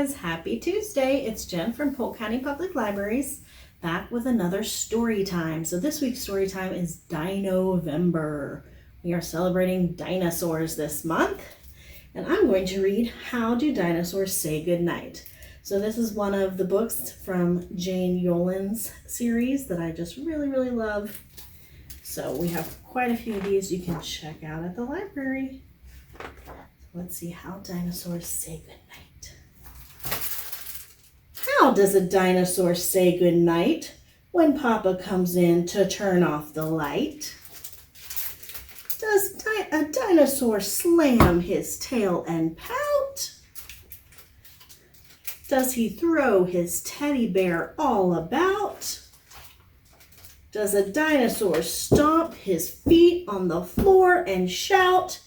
guys, happy Tuesday. It's Jen from Polk County Public Libraries back with another story time. So this week's story time is Dinovember. We are celebrating dinosaurs this month, and I'm going to read How Do Dinosaurs Say Goodnight? So this is one of the books from Jane Yolen's series that I just really love. So we have quite a few of these you can check out at the library. Let's see how dinosaurs say goodnight. How does a dinosaur say goodnight when Papa comes in to turn off the light? Does a dinosaur slam his tail and pout? Does he throw his teddy bear all about? Does a dinosaur stomp his feet on the floor and shout,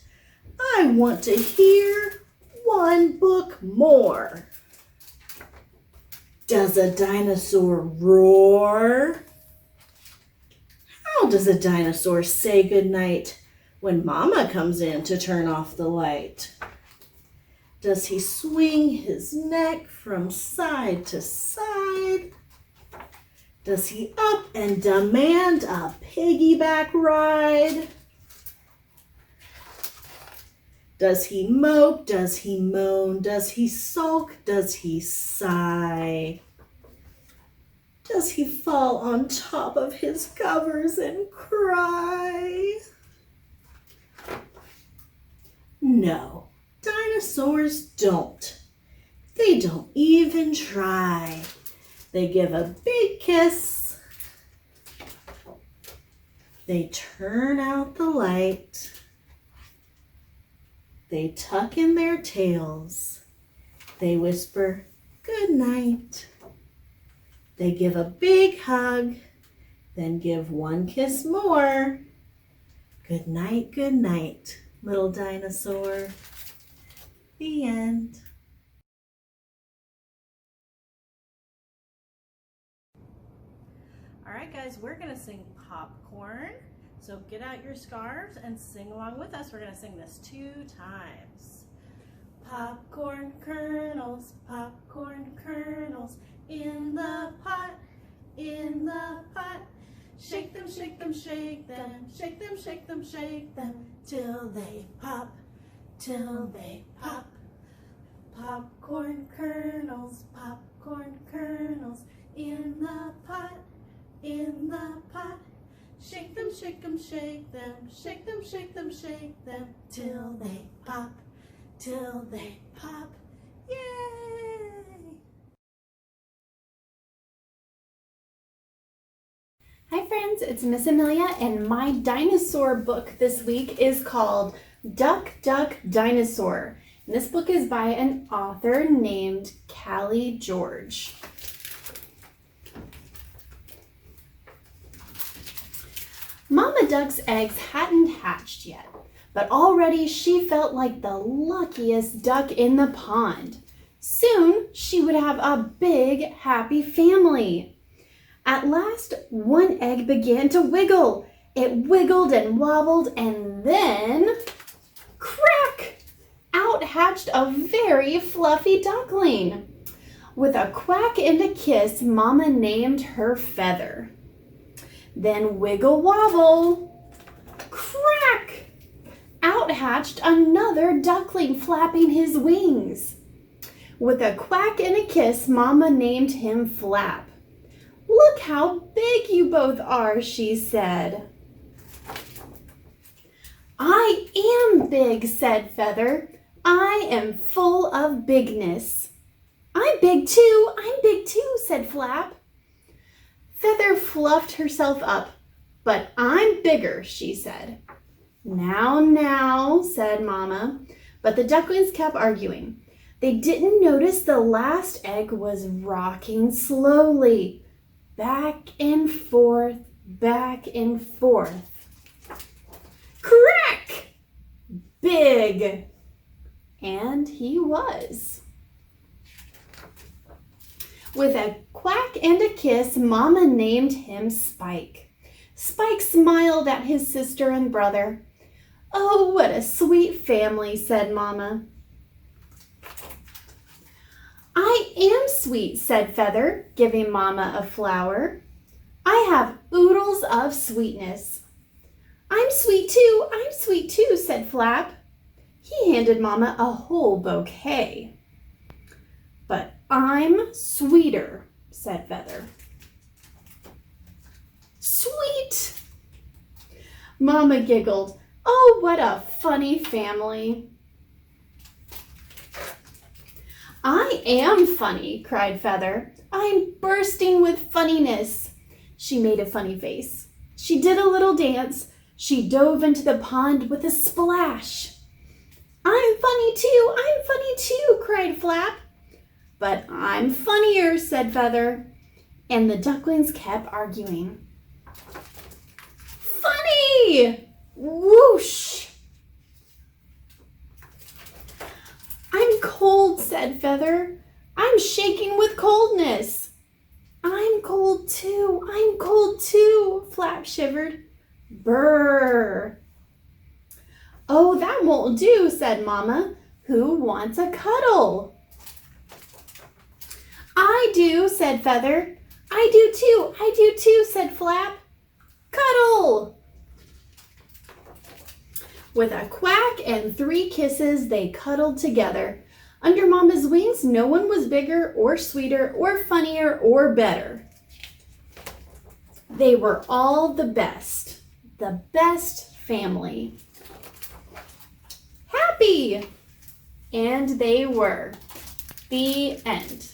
"I want to hear one book more"? Does a dinosaur roar? How does a dinosaur say goodnight when Mama comes in to turn off the light? Does he swing his neck from side to side? Does he up and demand a piggyback ride? Does he mope? Does he moan? Does he sulk? Does he sigh? Does he fall on top of his covers and cry? No, dinosaurs don't. They don't even try. They give a big kiss. They turn out the light. They tuck in their tails. They whisper, "Good night." They give a big hug, then give one kiss more. Good night, little dinosaur. The end. All right, guys, we're gonna sing Popcorn. So get out your scarves and sing along with us. We're gonna sing this 2 times. Popcorn kernels, in the pot, in the pot. Shake them, shake them, shake them, shake them, shake them, shake them, till they pop, till they pop. Popcorn kernels, in the pot, in the pot. Shake them, shake them, shake them, shake them, shake them, shake them, till they pop, till they pop. Yay! Hi friends, it's Miss Amelia, and my dinosaur book this week is called Duck, Duck, Dinosaur. And this book is by an author named Callie George. Mama Duck's eggs hadn't hatched yet, but already she felt like the luckiest duck in the pond. Soon she would have a big, happy family. At last, one egg began to wiggle. It wiggled and wobbled, and then, crack! Out hatched a very fluffy duckling. With a quack and a kiss, Mama named her Feather. Then wiggle wobble, crack! Out hatched another duckling flapping his wings. With a quack and a kiss, Mama named him Flap. "Look how big you both are," she said. "I am big," said Feather. "I am full of bigness." I'm big too, said Flap. Feather fluffed herself up. "But I'm bigger," she said. Now, said Mama. But the ducklings kept arguing. They didn't notice the last egg was rocking slowly, back and forth, back and forth. Crack! Big! And he was. With a quack and a kiss, Mama named him Spike. Spike smiled at his sister and brother. "Oh, what a sweet family," said Mama. "I am sweet, said Feather, giving Mama a flower. I have oodles of sweetness. I'm sweet too, said Flap. He handed Mama a whole bouquet. But I'm sweeter, said Feather. Sweet! Mama giggled. Oh, what a funny family. I am funny, cried Feather. I'm bursting with funniness. She made a funny face. She did a little dance. She dove into the pond with a splash. I'm funny too, cried Flap. But I'm funnier, said Feather. And the ducklings kept arguing. Funny! Whoosh! I'm cold, said Feather. I'm shaking with coldness. I'm cold too, Flap shivered. Brr. Oh, that won't do, said Mama. Who wants a cuddle? I do, said Feather. I do too, said Flap. Cuddle! With a quack and 3 kisses, they cuddled together. Under Mama's wings, no one was bigger or sweeter or funnier or better. They were all the best family. Happy! And they were. The end.